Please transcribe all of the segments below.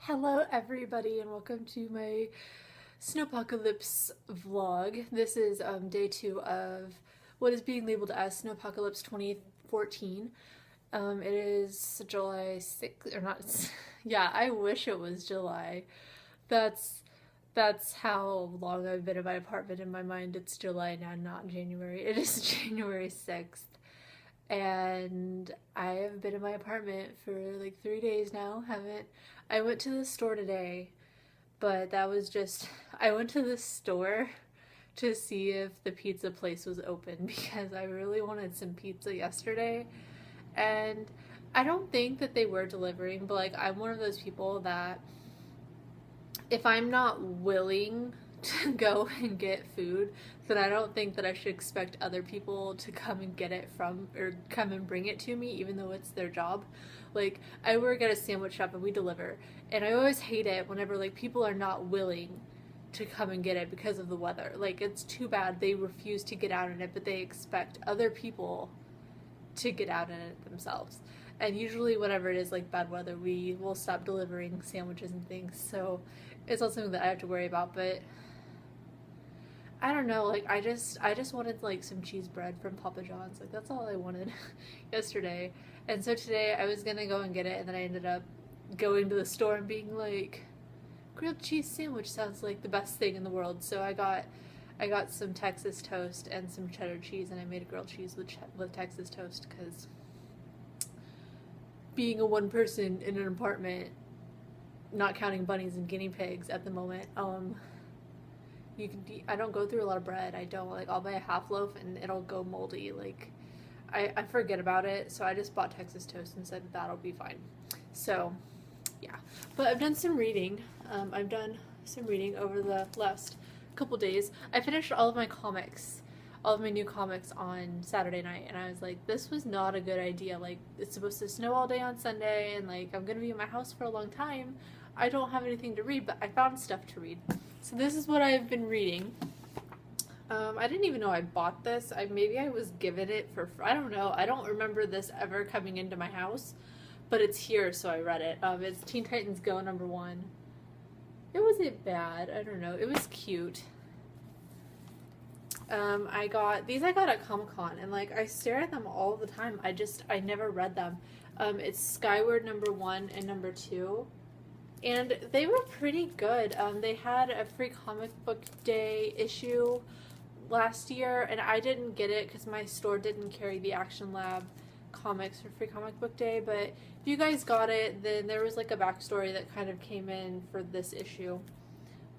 Hello everybody and welcome to my Snowpocalypse vlog. This is day 2 of what is being labeled as Snowpocalypse 2014. It is July 6th, or not, yeah, I wish it was July. That's that's how long I've been in my apartment. In my mind it's July now, not January. It is January 6th. And I have been in my apartment for like 3 days now. Haven't I went to the store today, but that was just I went to the store to see if the pizza place was open because I really wanted some pizza yesterday. And I don't think that they were delivering, but like I'm one of those people that if I'm not willing to go and get food, then I don't think that I should expect other people to come and get it from or come and bring it to me, even though it's their job. Like, I work at a sandwich shop and we deliver, and I always hate it whenever like people are not willing to come and get it because of the weather. Like, it's too bad they refuse to get out in it, but they expect other people to get out in it themselves. And usually whenever it is like bad weather, we will stop delivering sandwiches and things. So it's not something that I have to worry about, but I don't know, like I just wanted like some cheese bread from Papa John's. Like that's all I wanted yesterday. And so today I was gonna go and get it, and then I ended up going to the store and being like, grilled cheese sandwich sounds like the best thing in the world. So I got some Texas toast and some cheddar cheese, and I made a grilled cheese with Texas toast because being a one person in an apartment, not counting bunnies and guinea pigs at the moment, you can I don't go through a lot of bread. I don't, like, I'll buy a half loaf and it'll go moldy. Like I forget about it, so I just bought Texas toast and said that'll be fine. So yeah, but I've done some reading. I've done some reading over the last couple days. I finished all of my comics, all of my new comics on Saturday night, and I was like, this was not a good idea. Like, it's supposed to snow all day on Sunday, and like I'm gonna be in my house for a long time. I don't have anything to read, but I found stuff to read. So this is what I've been reading. I didn't even know I bought this. Maybe I was given it for, I don't know. I don't remember this ever coming into my house, but it's here, so I read it. It's Teen Titans Go #1. It wasn't bad. I don't know. It was cute. I got at Comic-Con, and like I stare at them all the time. I never read them. It's Skyward #1 and #2. And they were pretty good. They had a free comic book day issue last year, and I didn't get it because my store didn't carry the Action Lab comics for free comic book day. But if you guys got it, then there was like a backstory that kind of came in for this issue.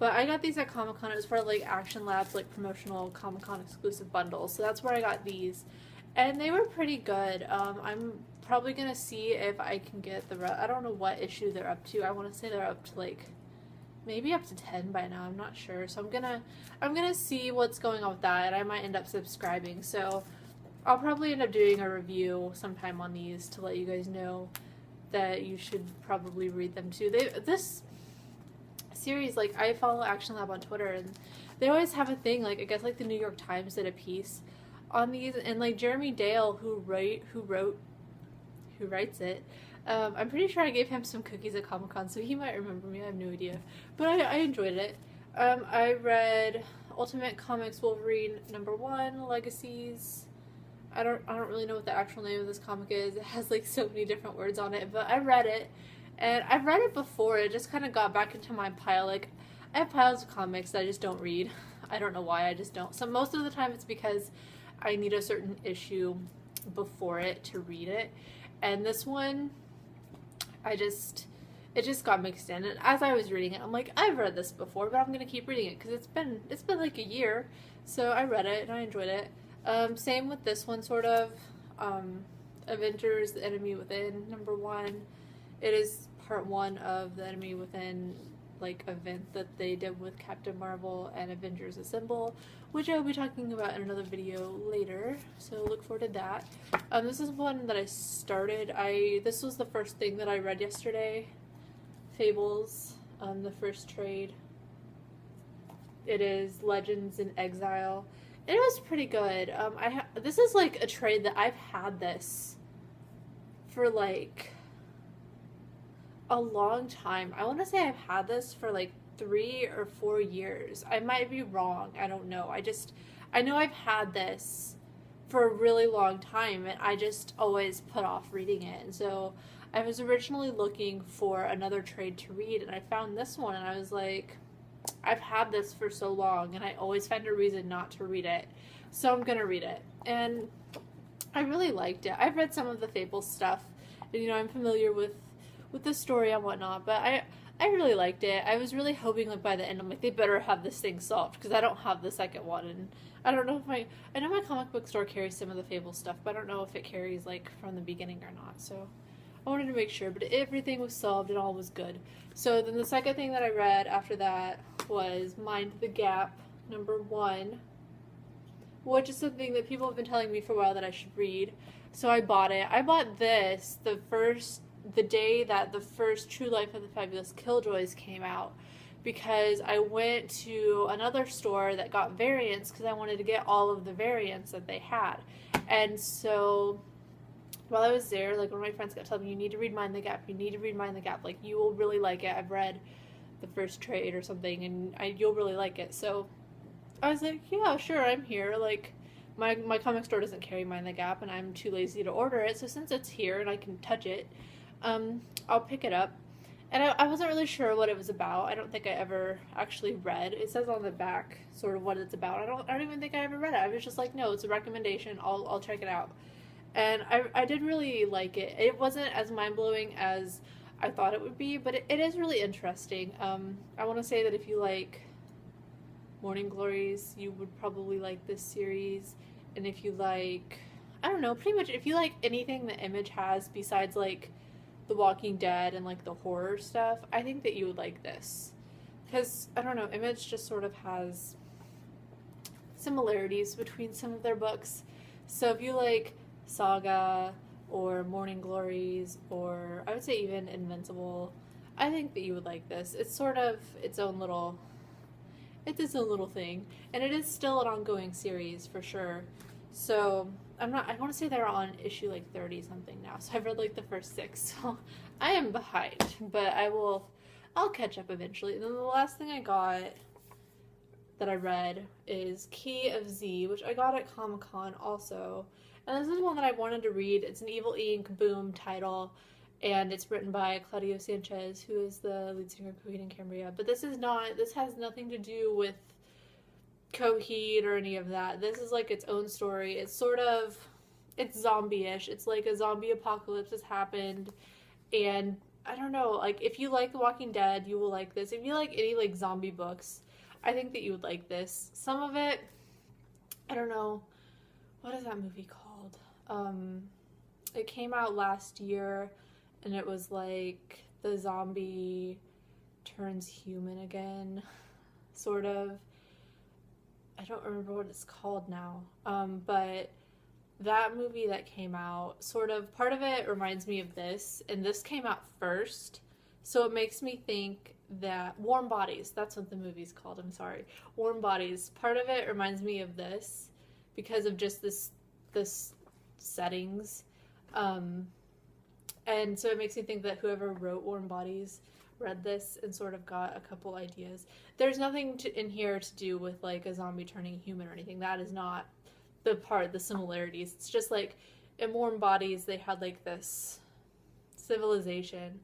But I got these at Comic-Con. It was part of like Action Lab's like promotional Comic-Con exclusive bundles. So that's where I got these. And they were pretty good. I'm probably gonna see if I can get I don't know what issue they're up to. I want to say they're up to like maybe up to 10 by now. I'm not sure. So I'm gonna see what's going on with that, and I might end up subscribing. So I'll probably end up doing a review sometime on these to let you guys know that you should probably read them too. This series, like, I follow Action Lab on Twitter, and they always have a thing, like I guess like the New York Times did a piece on these, and like Jeremy Dale, who writes it, I'm pretty sure I gave him some cookies at Comic-Con, so he might remember me. I have no idea, but I enjoyed it. I read Ultimate Comics Wolverine #1 Legacies. I don't really know what the actual name of this comic is. It has like so many different words on it, but I read it, and I've read it before. It just kind of got back into my pile. Like, I have piles of comics that I just don't read. I don't know why, I just don't. So most of the time it's because I need a certain issue before it to read it. And this one, it just got mixed in. And as I was reading it, I'm like, I've read this before, but I'm gonna keep reading it because it's been like a year. So I read it and I enjoyed it. Same with this one, sort of. Avengers: The Enemy Within #1. It is part 1 of the Enemy Within like event that they did with Captain Marvel and Avengers Assemble, which I will be talking about in another video later, so look forward to that. This is one that I started. This was the first thing that I read yesterday. Fables, the first trade. It is Legends in Exile. It was pretty good. This is like a trade that I've had this for like a long time. I want to say I've had this for like 3 or 4 years. I might be wrong. I don't know. I know I've had this for a really long time, and I just always put off reading it. And so I was originally looking for another trade to read, and I found this one, and I was like, I've had this for so long, and I always find a reason not to read it. So I'm gonna read it. And I really liked it. I've read some of the Fable stuff, and I'm familiar with the story and whatnot, but I really liked it. I was really hoping like by the end I'm like they better have this thing solved because I don't have the second one, and I don't know if I know my comic book store carries some of the Fable stuff, but I don't know if it carries like from the beginning or not. So I wanted to make sure, but everything was solved and all was good. So then the second thing that I read after that was Mind the Gap #1, which is something that people have been telling me for a while that I should read. So I bought it. I bought this the day that the first True Life of the Fabulous Killjoys came out, because I went to another store that got variants because I wanted to get all of the variants that they had. And so while I was there, like one of my friends kept telling me, you need to read Mind the Gap, you need to read Mind the Gap, like you will really like it. I've read the first trade or something, and you'll really like it. So I was like, yeah, sure, I'm here. Like, my comic store doesn't carry Mind the Gap, and I'm too lazy to order it. So since it's here and I can touch it, I'll pick it up. And I wasn't really sure what it was about. I don't think I ever actually read. It says on the back sort of what it's about. I don't even think I ever read it. I was just like, no, it's a recommendation. I'll check it out. And I did really like it. It wasn't as mind blowing as I thought it would be, but it is really interesting. I want to say that if you like Morning Glories, you would probably like this series. And if you like, I don't know, pretty much if you like anything that Image has besides like The Walking Dead and like the horror stuff, I think that you would like this. Because, I don't know, Image just sort of has similarities between some of their books. So if you like Saga or Morning Glories, or I would say even Invincible, I think that you would like this. It's sort of it's its own little thing, and it is still an ongoing series for sure. So I want to say they're on issue like 30 something now. So I've read like the first 6, so I am behind, but I'll catch up eventually. And then the last thing I got that I read is Key of Z, which I got at Comic-Con also. And this is one that I wanted to read. It's an Evil Inc. Boom title, and it's written by Claudio Sanchez, who is the lead singer of Coheed and Cambria. But this has nothing to do with Coheed or any of that. This is like its own story. It's zombie-ish. It's like a zombie apocalypse has happened, and I don't know, like if you like The Walking Dead, you will like this. If you like any like zombie books, I think that you would like this. Some of it, I don't know, what is that movie called? It came out last year, and it was like the zombie turns human again, sort of. I don't remember what it's called now, but that movie that came out, sort of, part of it reminds me of this, and this came out first, so it makes me think that Warm Bodies, that's what the movie's called, I'm sorry, Warm Bodies, part of it reminds me of this because of just this settings, and so it makes me think that whoever wrote Warm Bodies read this and sort of got a couple ideas. There's nothing in here to do with like a zombie turning human or anything. That is not the similarities. It's just like in Warm Bodies they had like this civilization,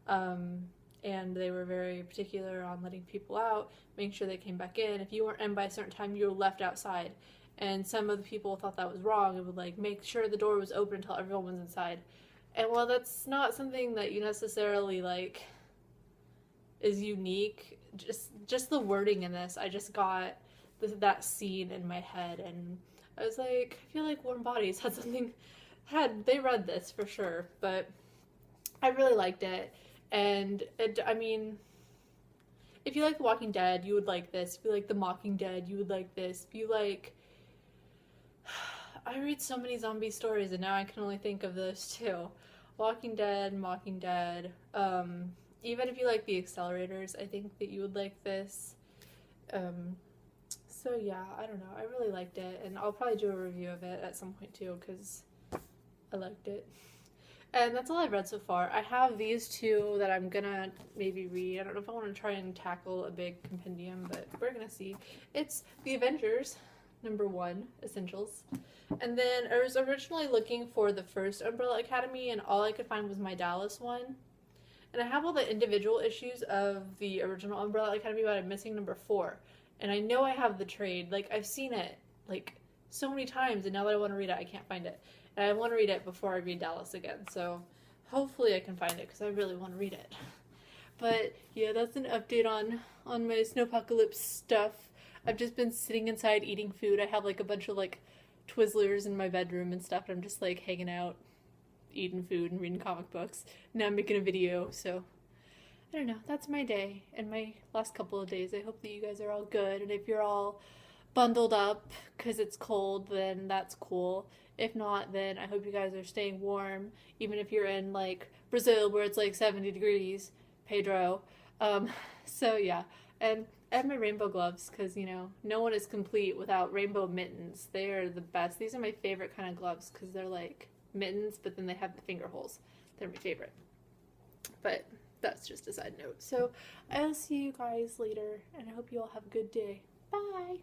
and they were very particular on letting people out, making sure they came back in. If you weren't in by a certain time, you were left outside. And some of the people thought that was wrong and would like make sure the door was open until everyone was inside. And while that's not something that you necessarily like is unique, just the wording in this, I just got that scene in my head, and I was like, I feel like Warm Bodies they read this for sure, but I really liked it. And I mean, if you like The Walking Dead, you would like this. If you like The Mocking Dead, you would like this. If you like, I read so many zombie stories, and now I can only think of those two. Walking Dead, Mocking Dead, even if you like The Accelerators, I think that you would like this. So yeah, I don't know. I really liked it, and I'll probably do a review of it at some point too, because I liked it. And that's all I've read so far. I have these two that I'm gonna maybe read. I don't know if I want to try and tackle a big compendium, but we're gonna see. It's The Avengers, #1, Essentials. And then I was originally looking for the first Umbrella Academy, and all I could find was my Dallas one. And I have all the individual issues of the original Umbrella Academy, but I'm missing #4. And I know I have the trade. Like, I've seen it, like, so many times, and now that I want to read it, I can't find it. And I want to read it before I read Dallas again, so hopefully I can find it, because I really want to read it. But, yeah, that's an update on my Snowpocalypse stuff. I've just been sitting inside eating food. I have, like, a bunch of, like, Twizzlers in my bedroom and stuff, and I'm just, like, hanging out, eating food and reading comic books. Now I'm making a video, so I don't know. That's my day and my last couple of days. I hope that you guys are all good, and if you're all bundled up because it's cold, then that's cool. If not, then I hope you guys are staying warm, even if you're in like Brazil where it's like 70 degrees, Pedro. So yeah, and I have my rainbow gloves because, you know, no one is complete without rainbow mittens. They are the best. These are my favorite kind of gloves because they're like mittens, but then they have the finger holes. They're my favorite. But that's just a side note. So I'll see you guys later, and I hope you all have a good day. Bye!